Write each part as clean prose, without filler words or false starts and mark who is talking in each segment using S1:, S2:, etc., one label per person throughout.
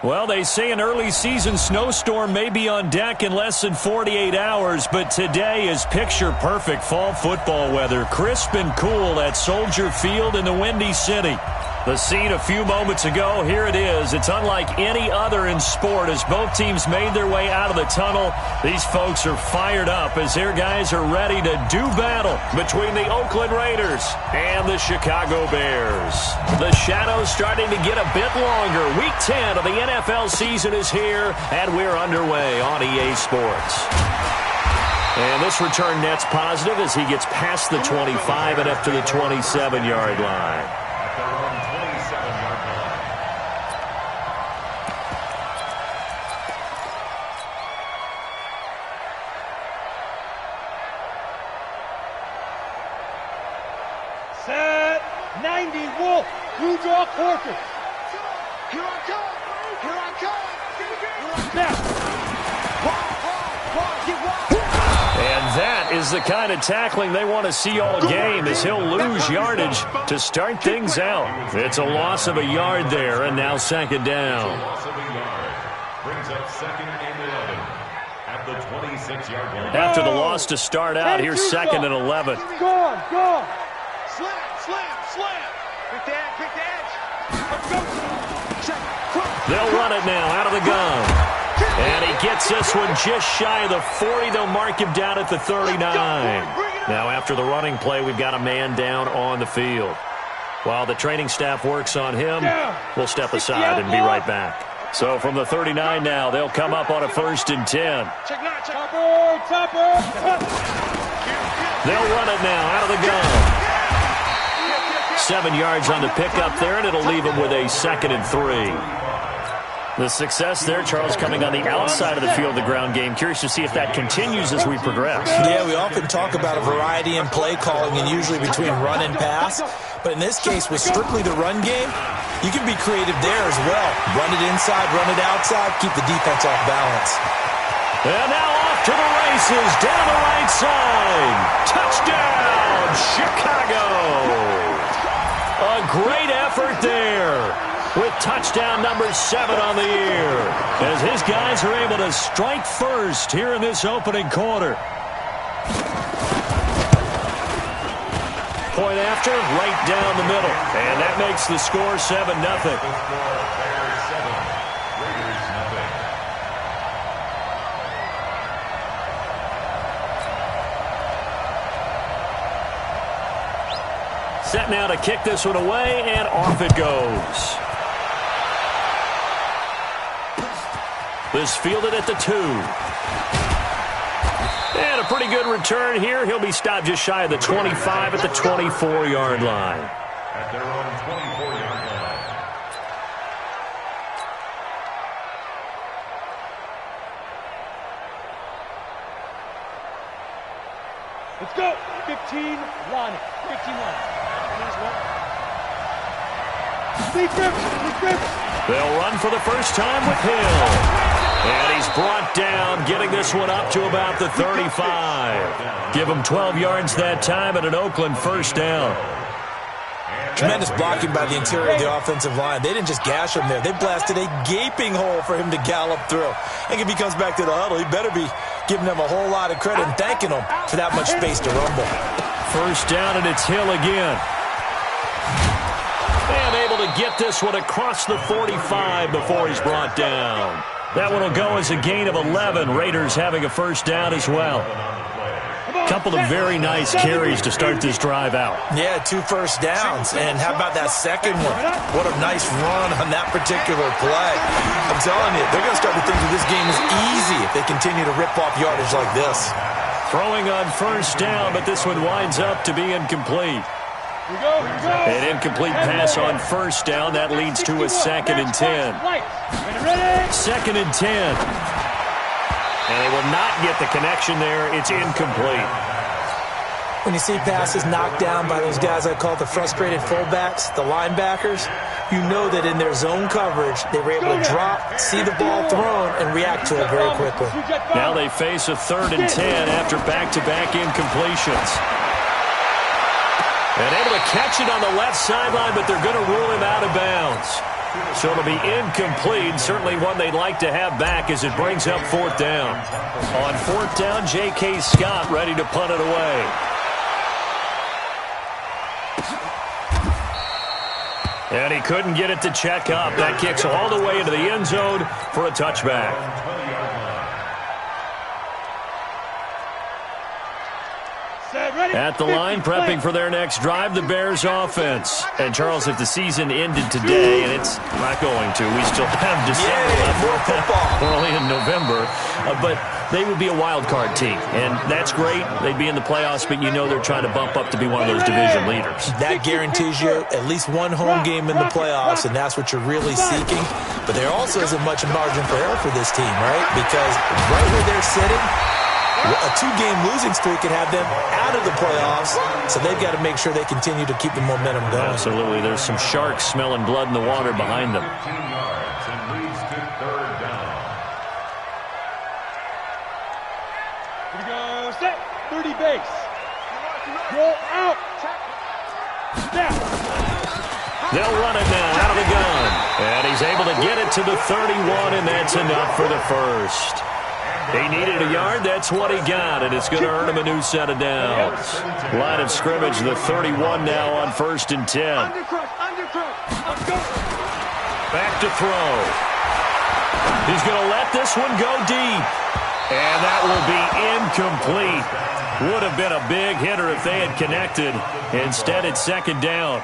S1: Well, they say an early season snowstorm may be on deck in less than 48 hours, but today is picture-perfect fall football weather. Crisp and cool at Soldier Field in the Windy City. The scene a few moments ago, here it is. It's unlike any other in sport as both teams made their way out of the tunnel. These folks are fired up as their guys are ready to do battle between the Oakland Raiders and the Chicago Bears. The shadows starting to get a bit longer. Week 10 of the NFL season is here, and we're underway on EA Sports. And this return net's positive as he gets past the 25 and up to the 27-yard line.
S2: Set 90 Wolf, you draw quarter.
S3: Here I come. Here I come.
S2: Snap.
S1: And that is the kind of tackling they want to see all game as he'll lose yardage to start things out. It's a loss of a yard there, and now second down.
S4: Brings up second and 11 at the 26-yard line.
S1: After the loss to start out, here's second and 11.
S2: Go on, go on.
S3: Slam, slam, slam. Quick the edge, quick the edge. Check.
S1: They'll run it now out of the gun. And he gets this one just shy of the 40. They'll mark him down at the 39. Now after the running play, we've got a man down on the field. While the training staff works on him, we'll step aside and be right back. So from the 39 now, they'll come up on a 1st and 10.
S2: Topper.
S1: They'll run it now out of the gun. 7 yards on the pickup there, and it'll leave him with a 2nd and 3. The success there, Charles, coming on the outside of the field, the ground game. Curious to see if that continues as we progress.
S5: Yeah, we often talk about a variety in play calling and usually between run and pass. But in this case, with strictly the run game, you can be creative there as well. Run it inside, run it outside, keep the defense off balance.
S1: And now off to the races, down the right side. Touchdown, Chicago. A great effort there with touchdown number 7 on the year as his guys are able to strike first here in this opening quarter. Point after, right down the middle. And that makes the score 7-0. Set now to kick this one away, and off it goes. This fielded at the 2. And a pretty good return here. He'll be stopped just shy of the 25 at the 24-yard line.
S4: At their own 24-yard line.
S2: Let's go. 15 line. 15 line.
S1: They'll run for the first time with Hill. And he's brought down, getting this one up to about the 35. Give him 12 yards that time and an Oakland first down.
S5: Tremendous blocking by the interior of the offensive line. They didn't just gash him there. They blasted a gaping hole for him to gallop through. And if he comes back to the huddle, he better be giving them a whole lot of credit and thanking them for that much space to rumble.
S1: First down, and it's Hill again. And able to get this one across the 45 before he's brought down. That one will go as a gain of 11. Raiders having a first down as well. Couple of very nice carries to start this drive out.
S5: Yeah, 2 first downs. And how about that second one? What a nice run on that particular play. I'm telling you, they're going to start to think that this game is easy if they continue to rip off yardage like this.
S1: Throwing on first down, but this one winds up to be incomplete. An incomplete pass on first down. That leads to a 2nd and 10. 2nd and 10. And they will not get the connection there. It's incomplete.
S5: When you see passes knocked down by those guys I call the frustrated fullbacks, the linebackers, you know that in their zone coverage, they were able to drop, see the ball thrown, and react to it very quickly.
S1: Now they face a 3rd and 10 after back-to-back incompletions. And able to catch it on the left sideline, but they're going to rule him out of bounds. So it'll be incomplete. Certainly one they'd like to have back as it brings up 4th down. On 4th down, J.K. Scott ready to punt it away. And he couldn't get it to check up. That kicks all the way into the end zone for a touchback. At the line, prepping for their next drive, the Bears offense. And, Charles, if the season ended today, and it's not going to, we still have December left. We're only in November. But they would be a wild card team. And that's great. They'd be in the playoffs, but you know they're trying to bump up to be one of those division leaders.
S5: That guarantees you at least one home game in the playoffs, and that's what you're really seeking. But there also isn't much margin for error for this team, right? Because right where they're sitting, a 2-game losing streak could have them out of the playoffs, so they've got to make sure they continue to keep the momentum going.
S1: Absolutely. There's some sharks smelling blood in the water behind them.
S4: 15 yards and leads to 3rd down.
S2: Here we go, set, 30 base. Roll out. Snap.
S1: They'll run it now out of the gun. And he's able to get it to the 31, and that's enough for the first. He needed a yard. That's what he got, and it's going to earn him a new set of downs. Line of scrimmage, the 31 now on 1st and 10. Back to throw. He's going to let this one go deep. And that will be incomplete. Would have been a big hitter if they had connected. Instead, it's 2nd down.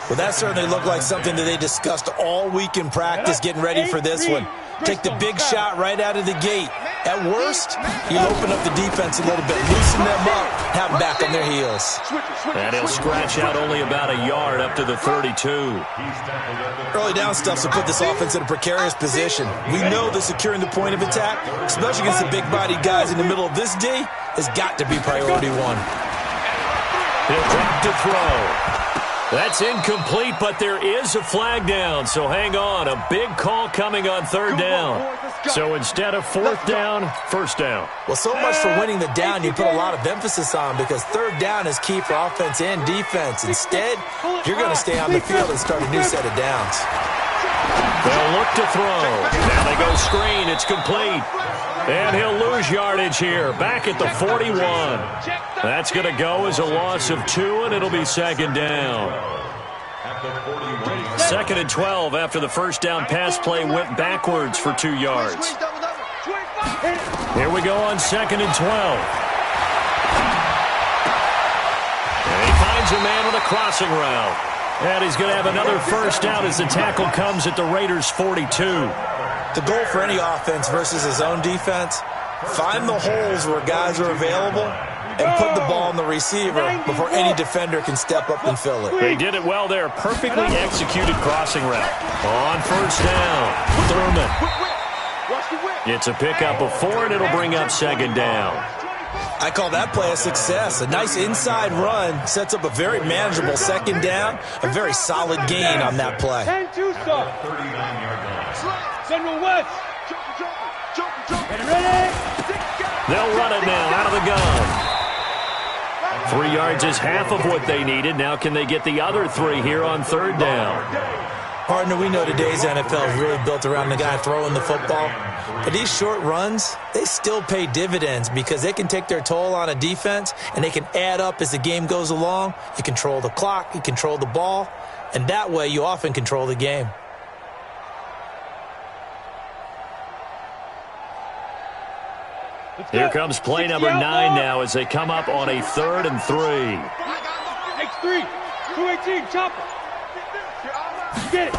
S5: Well, that certainly looked like something that they discussed all week in practice, getting ready for this one. Take the big shot right out of the gate. At worst, you'll open up the defense a little bit, loosen them up, have them back on their heels.
S1: And he'll scratch out only about a yard up to the 32.
S5: Early down stuff to put this offense in a precarious position. We know that securing the point of attack, especially against the big-bodied guys in the middle of this D, has got to be priority one.
S1: He'll drop to throw. That's incomplete, but there is a flag down, so hang on. A big call coming on 3rd down. So instead of 4th down, 1st down.
S5: Well, so much for winning the down you put a lot of emphasis on, because 3rd down is key for offense and defense. Instead, you're going to stay on the field and start a new set of downs.
S1: They'll look to throw. Now they go screen. It's complete. And he'll lose yardage here. Back at the 41. That's going to go as a loss of 2, and it'll be 2nd down. 2nd and 12 after the first down pass play went backwards for 2 yards. Here we go on 2nd and 12. And he finds a man with a crossing route. And he's going to have another first down as the tackle comes at the Raiders' 42.
S5: The goal for any offense versus his own defense, find the holes where guys are available and put the ball on the receiver before any defender can step up and fill it.
S1: They did it well there. Perfectly executed crossing route. On 1st down, Thurman. It's a pickup of 4, and it'll bring up 2nd down.
S5: I call that play a success. A nice inside run sets up a very manageable 2nd down. A very solid gain on that play.
S2: 10-2 stop.
S4: 39-yard line.
S2: Central West. Ready?
S1: They'll run it now out of the gun. 3 yards is half of what they needed. Now can they get the other 3 here on 3rd down?
S5: Partner, we know today's NFL is really built around the guy throwing the football. But these short runs, they still pay dividends because they can take their toll on a defense and they can add up as the game goes along. You control the clock, you control the ball, and that way you often control the game.
S1: Here comes play number 9 now as they come up on a 3rd and 3.
S2: X3, 218, chopper. Get it.